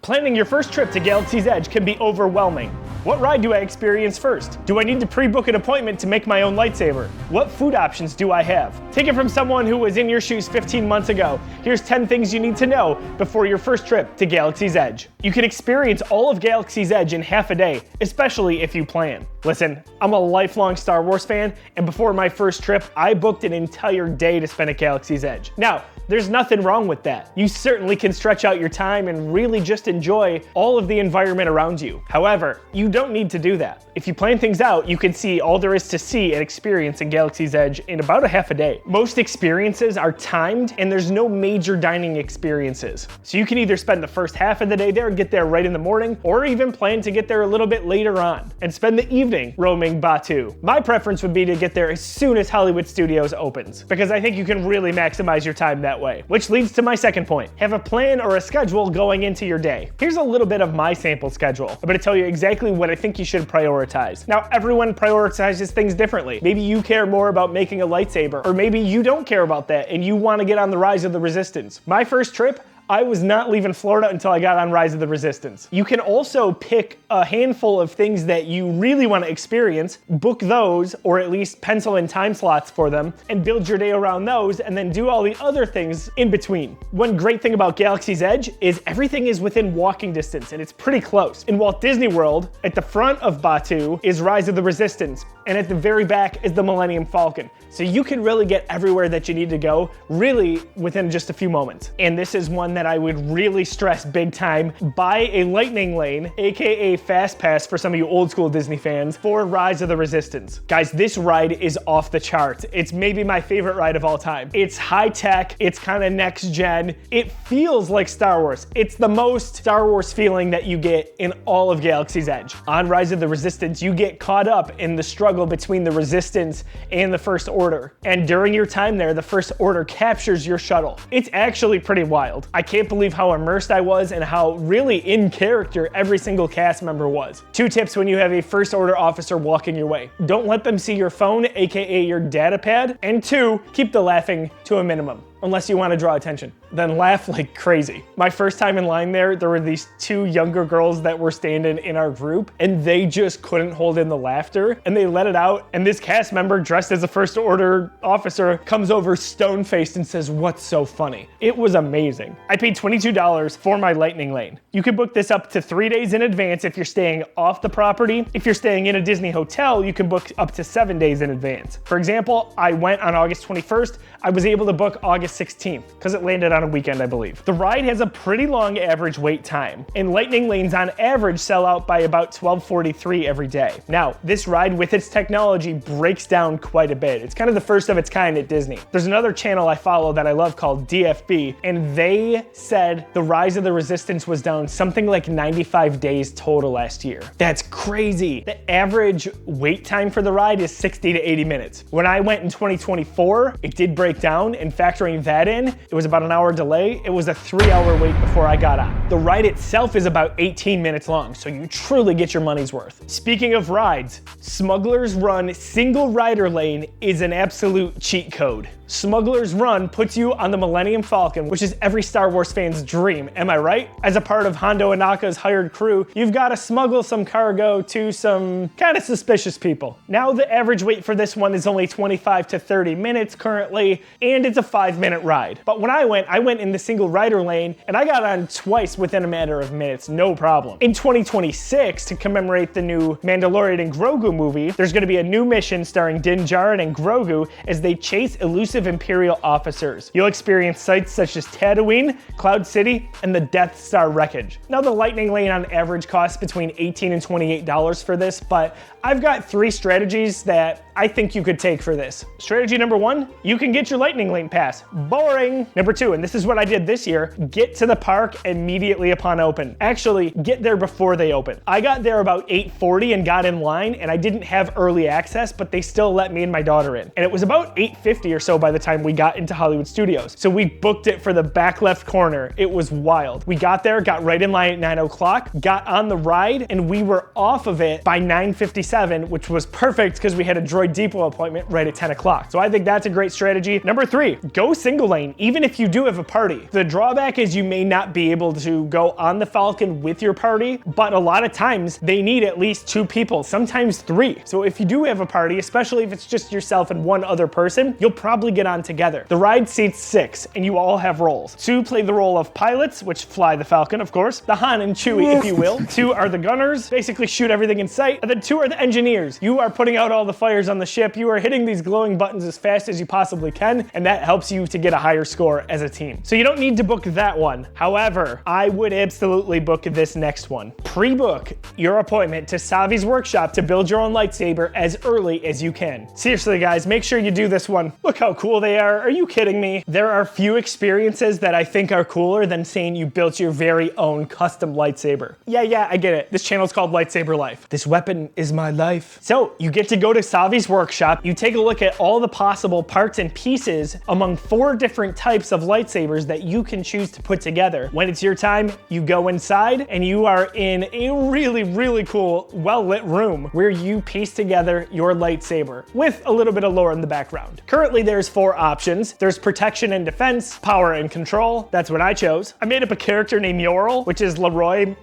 Planning your first trip to Galaxy's Edge can be overwhelming. What ride do I experience first? Do I need to pre-book an appointment to make my own lightsaber? What food options do I have? Take it from someone who was in your shoes 15 months ago. Here's 10 things you need to know before your first trip to Galaxy's Edge. You can experience all of Galaxy's Edge in half a day, especially if you plan. Listen, I'm a lifelong Star Wars fan, and before my first trip, I booked an entire day to spend at Galaxy's Edge. Now, there's nothing wrong with that. You certainly can stretch out your time and really just enjoy all of the environment around you. However, you don't need to do that. If you plan things out, you can see all there is to see and experience in Galaxy's Edge in about a half a day. Most experiences are timed and there's no major dining experiences. So you can either spend the first half of the day there, get there right in the morning, or even plan to get there a little bit later on and spend the evening roaming Batuu. My preference would be to get there as soon as Hollywood Studios opens, because I think you can really maximize your time that way. Which leads to my second point. Have a plan or a schedule going into your day. Here's a little bit of my sample schedule. I'm gonna tell you exactly what I think you should prioritize. Now, everyone prioritizes things differently. Maybe you care more about making a lightsaber, or maybe you don't care about that and you wanna get on the Rise of the Resistance. My first trip, I was not leaving Florida until I got on Rise of the Resistance. You can also pick a handful of things that you really want to experience, book those, or at least pencil in time slots for them, and build your day around those, and then do all the other things in between. One great thing about Galaxy's Edge is everything is within walking distance, and it's pretty close. In Walt Disney World, at the front of Batuu is Rise of the Resistance, and at the very back is the Millennium Falcon. So you can really get everywhere that you need to go, really within just a few moments. And this is one that I would really stress big time. Buy a lightning lane, AKA Fast Pass for some of you old school Disney fans, for Rise of the Resistance. Guys, this ride is off the charts. It's maybe my favorite ride of all time. It's high tech, it's kind of next gen. It feels like Star Wars. It's the most Star Wars feeling that you get in all of Galaxy's Edge. On Rise of the Resistance, you get caught up in the struggle between the Resistance and the First Order. And during your time there, the First Order captures your shuttle. It's actually pretty wild. I can't believe how immersed I was and how really in character every single cast member was. 2 tips when you have a First Order officer walking your way. Don't let them see your phone, AKA your data pad. And 2, keep the laughing to a minimum, unless you want to draw attention. Then laugh like crazy. My first time in line there were these 2 younger girls that were standing in our group, and they just couldn't hold in the laughter, and they let it out, and this cast member dressed as a First Order officer comes over stone-faced and says, "What's so funny?" It was amazing. I paid $22 for my lightning lane. You can book this up to 3 days in advance if you're staying off the property. If you're staying in a Disney hotel, you can book up to 7 days in advance. For example, I went on August 21st. I was able to book August 16th because it landed on a weekend, I believe. The ride has a pretty long average wait time, and lightning lanes on average sell out by about 12:43 every day. Now, this ride with its technology breaks down quite a bit. It's kind of the first of its kind at Disney. There's another channel I follow that I love called DFB, and they said the Rise of the Resistance was down something like 95 days total last year. That's crazy. The average wait time for the ride is 60 to 80 minutes. When I went in 2024, it did break down, and factoring that in, it was about an hour delay. It was a 3-hour wait before I got on. The ride itself is about 18 minutes long, so you truly get your money's worth. Speaking of rides, Smugglers Run single rider lane is an absolute cheat code. Smugglers Run puts you on the Millennium Falcon, which is every Star Wars fan's dream, am I right? As a part of Hondo Inaka's hired crew, you've got to smuggle some cargo to some kind of suspicious people. Now the average wait for this one is only 25 to 30 minutes currently, and it's a 5-minute ride. But when I went in the single rider lane, and I got on twice within a matter of minutes, no problem. In 2026, to commemorate the new Mandalorian and Grogu movie, there's going to be a new mission starring Din Djarin and Grogu as they chase elusive Imperial officers. You'll experience sites such as Tatooine, Cloud City, and the Death Star wreckage. Now the lightning lane on average costs between $18 and $28 for this, but I've got 3 strategies that I think you could take for this. Strategy number 1, you can get your lightning lane pass. Boring. Number 2, and this is what I did this year, get to the park immediately upon open. Actually, get there before they open. I got there about 8:40 and got in line, and I didn't have early access, but they still let me and my daughter in. And it was about 8:50 or so by the time we got into Hollywood Studios. So we booked it for the back left corner. It was wild. We got there, got right in line at 9 o'clock, got on the ride, and we were off of it by 9:57, which was perfect because we had a Droid Depot appointment right at 10 o'clock. So I think that's a great strategy. Number 3, go single lane, even if you do have a party. The drawback is you may not be able to go on the Falcon with your party, but a lot of times they need at least 2 people, sometimes 3. So if you do have a party, especially if it's just yourself and one other person, you'll probably get on together. The ride seats 6, and you all have roles. 2 play the role of pilots, which fly the Falcon, of course, the Han and Chewie, if you will. 2 are the gunners, basically shoot everything in sight, and then 2 are the engineers. You are putting out all the fires on the ship, you are hitting these glowing buttons as fast as you possibly can, and that helps you to get a higher score as a team. So you don't need to book that one. However, I would absolutely book this next one. Pre-book your appointment to Savi's workshop to build your own lightsaber as early as you can. Seriously guys, make sure you do this one. Look how cool they are. Are you kidding me? There are few experiences that I think are cooler than saying you built your very own custom lightsaber. Yeah, I get it. This channel's called Lightsaber Life. This weapon is my life. So you get to go to Savi's workshop, you take a look at all the possible parts and pieces among 4 different types of lightsabers that you can choose to put together. When it's your time, you go inside and you are in a really cool, well-lit room where you piece together your lightsaber with a little bit of lore in the background. Currently, there's 4 options. There's protection and defense, power and control. That's what I chose. I made up a character named Yorl, which is Leroy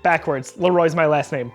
backwards. Leroy's my last name.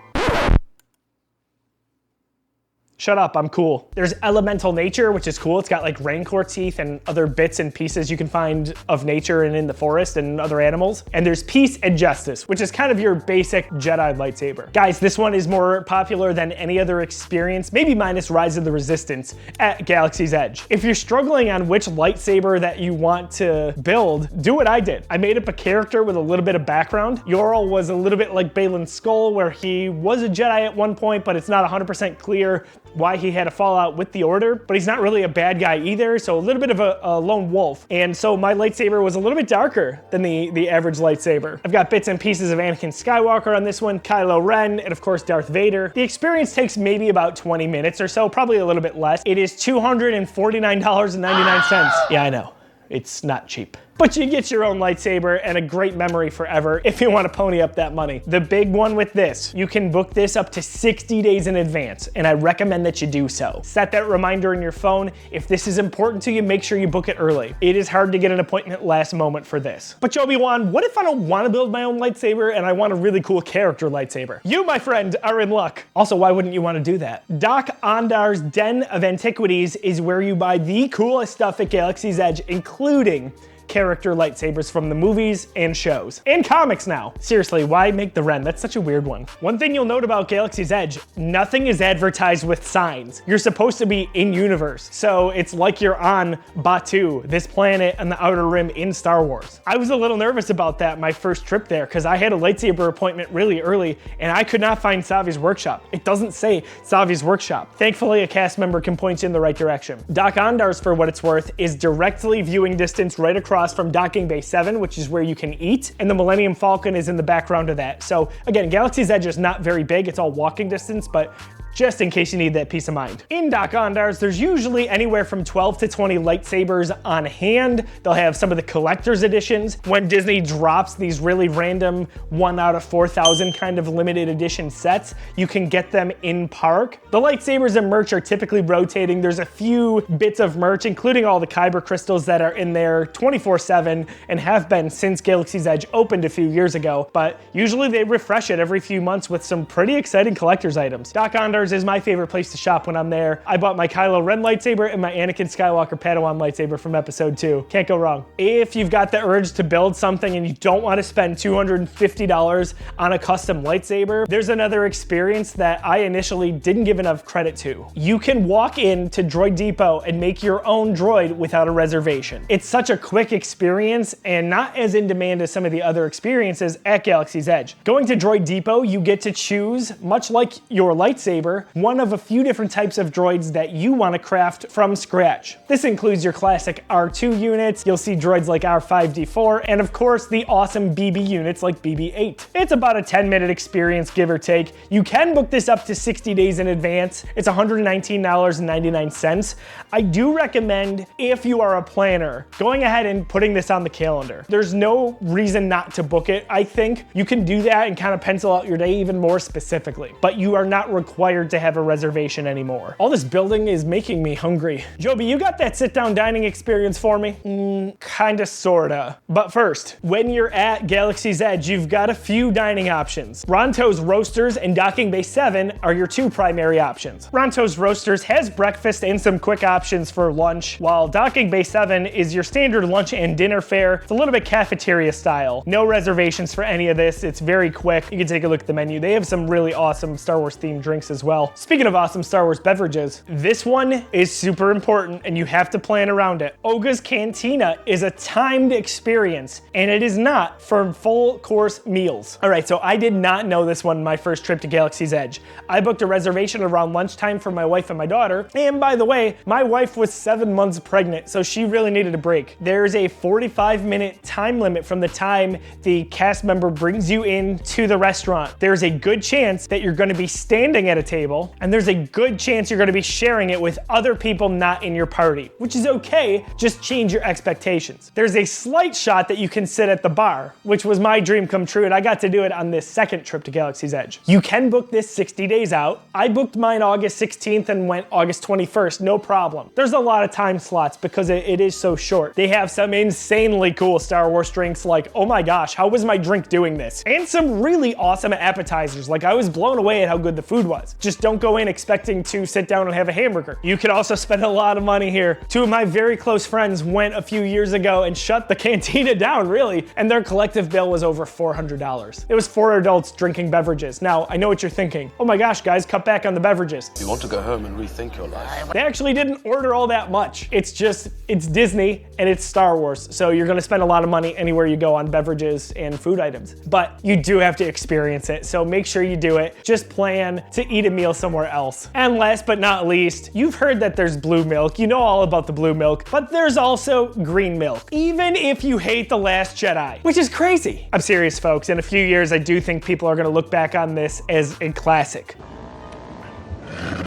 Shut up, I'm cool. There's elemental nature, which is cool. It's got like rancor teeth and other bits and pieces you can find of nature and in the forest and other animals. And there's peace and justice, which is kind of your basic Jedi lightsaber. Guys, this one is more popular than any other experience, maybe minus Rise of the Resistance at Galaxy's Edge. If you're struggling on which lightsaber that you want to build, do what I did. I made up a character with a little bit of background. Yorl was a little bit like Baylan Skoll, where he was a Jedi at one point, but it's not 100% clear why he had a fallout with the Order, but he's not really a bad guy either, so a little bit of a lone wolf. And so my lightsaber was a little bit darker than the average lightsaber. I've got bits and pieces of Anakin Skywalker on this one, Kylo Ren, and of course Darth Vader. The experience takes maybe about 20 minutes or so, probably a little bit less. It is $249.99. Yeah, I know, it's not cheap. But you get your own lightsaber and a great memory forever if you want to pony up that money. The big one with this, you can book this up to 60 days in advance, and I recommend that you do so. Set that reminder in your phone. If this is important to you, make sure you book it early. It is hard to get an appointment last moment for this. But Obi-Wan, what if I don't want to build my own lightsaber and I want a really cool character lightsaber? You, my friend, are in luck. Also, why wouldn't you want to do that? Doc Ondar's Den of Antiquities is where you buy the coolest stuff at Galaxy's Edge, including character lightsabers from the movies and shows. And comics now. Seriously, why make the Ren? That's such a weird one. One thing you'll note about Galaxy's Edge, nothing is advertised with signs. You're supposed to be in-universe. So it's like you're on Batuu, this planet on the Outer Rim in Star Wars. I was a little nervous about that my first trip there because I had a lightsaber appointment really early and I could not find Savi's workshop. It doesn't say Savi's workshop. Thankfully, a cast member can point you in the right direction. Doc Ondar's, for what it's worth, is directly viewing distance right across from Docking Bay 7, which is where you can eat, and the Millennium Falcon is in the background of that. So again, Galaxy's Edge is not very big, it's all walking distance, but just in case you need that peace of mind. In Doc Ondar's, there's usually anywhere from 12 to 20 lightsabers on hand. They'll have some of the collector's editions. When Disney drops these really random 1 out of 4,000 kind of limited edition sets, you can get them in park. The lightsabers and merch are typically rotating. There's a few bits of merch, including all the Kyber crystals that are in there 24/7 and have been since Galaxy's Edge opened a few years ago, but usually they refresh it every few months with some pretty exciting collector's items. Doc Ondar's is my favorite place to shop when I'm there. I bought my Kylo Ren lightsaber and my Anakin Skywalker Padawan lightsaber from episode 2. Can't go wrong. If you've got the urge to build something and you don't want to spend $250 on a custom lightsaber, there's another experience that I initially didn't give enough credit to. You can walk into Droid Depot and make your own droid without a reservation. It's such a quick experience and not as in demand as some of the other experiences at Galaxy's Edge. Going to Droid Depot, you get to choose, much like your lightsaber, Lightsaber, one of a few different types of droids that you want to craft from scratch. This includes your classic R2 units, you'll see droids like R5-D4, and of course the awesome BB units like BB-8. It's about a 10-minute experience, give or take. You can book this up to 60 days in advance. It's $119.99. I do recommend, if you are a planner, going ahead and putting this on the calendar. There's no reason not to book it. I think you can do that and kind of pencil out your day even more specifically, but you are not required to have a reservation anymore. All this building is making me hungry. Joby, you got that sit-down dining experience for me? Kinda, sorta. But first, when you're at Galaxy's Edge, you've got a few dining options. Ronto's Roasters and Docking Bay 7 are your two primary options. Ronto's Roasters has breakfast and some quick options for lunch, while Docking Bay 7 is your standard lunch and dinner fare. It's a little bit cafeteria style. No reservations for any of this. It's very quick. You can take a look at the menu. They have some really awesome Star Wars themed drinks as well. Speaking of awesome Star Wars beverages, this one is super important and you have to plan around it. Oga's Cantina is a timed experience and it is not for full course meals. All right, so I did not know this one my first trip to Galaxy's Edge. I booked a reservation around lunchtime for my wife and my daughter. And by the way, my wife was 7 months pregnant, so she really needed a break. There's a 45-minute time limit from the time the cast member brings you into the restaurant. There's a good chance that you're gonna be standing at a table, and there's a good chance you're gonna be sharing it with other people not in your party, which is okay, just change your expectations. There's a slight shot that you can sit at the bar, which was my dream come true, and I got to do it on this second trip to Galaxy's Edge. You can book this 60 days out. I booked mine August 16th and went August 21st, no problem. There's a lot of time slots because it is so short. They have some insanely cool Star Wars drinks like, oh my gosh, how was my drink doing this? And some really awesome appetizers. Like, I was blown away at how good the food was. Just don't go in expecting to sit down and have a hamburger. You could also spend a lot of money here. Two of my very close friends went a few years ago and shut the cantina down, really, and their collective bill was over $400. It was 4 adults drinking beverages. Now, I know what you're thinking. Oh my gosh, guys, cut back on the beverages. You want to go home and rethink your life. They actually didn't order all that much. It's Disney and it's Star Wars, so you're gonna spend a lot of money anywhere you go on beverages and food items. But you do have to experience it, so make sure you do it. Just plan to eat a meal somewhere else. And last but not least, you've heard that there's blue milk. You know all about the blue milk, but there's also green milk, even if you hate The Last Jedi, which is crazy. I'm serious, folks. In a few years, I do think people are gonna look back on this as a classic.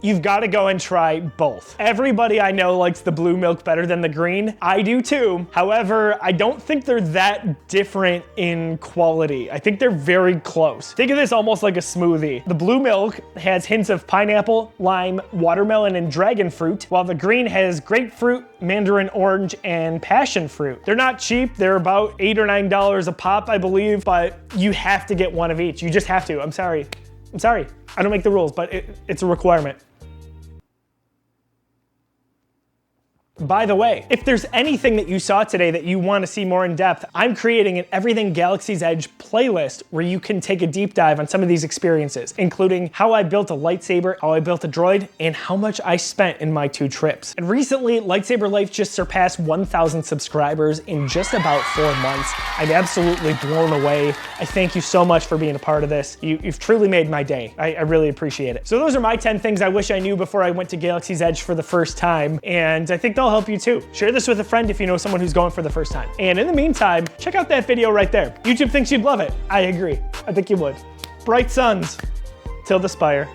You've got to go and try both. Everybody I know likes the blue milk better than the green. I do too. However, I don't think they're that different in quality. I think they're very close. Think of this almost like a smoothie. The blue milk has hints of pineapple, lime, watermelon, and dragon fruit, while the green has grapefruit, mandarin orange, and passion fruit. They're not cheap. They're about $8 or $9 a pop, I believe, but you have to get one of each. You just have to. I'm sorry. I don't make the rules, but it's a requirement. By the way, if there's anything that you saw today that you want to see more in depth, I'm creating an Everything Galaxy's Edge playlist where you can take a deep dive on some of these experiences, including how I built a lightsaber, how I built a droid, and how much I spent in my 2 trips. And recently, Lightsaber Life just surpassed 1,000 subscribers in just about 4 months. I'm absolutely blown away. I thank you so much for being a part of this. You've truly made my day. I really appreciate it. So those are my 10 things I wish I knew before I went to Galaxy's Edge for the first time, and I think they'll help you too. Share this with a friend if you know someone who's going for the first time. And in the meantime, check out that video right there. YouTube thinks you'd love it. I agree. I think you would. Bright suns till the spire.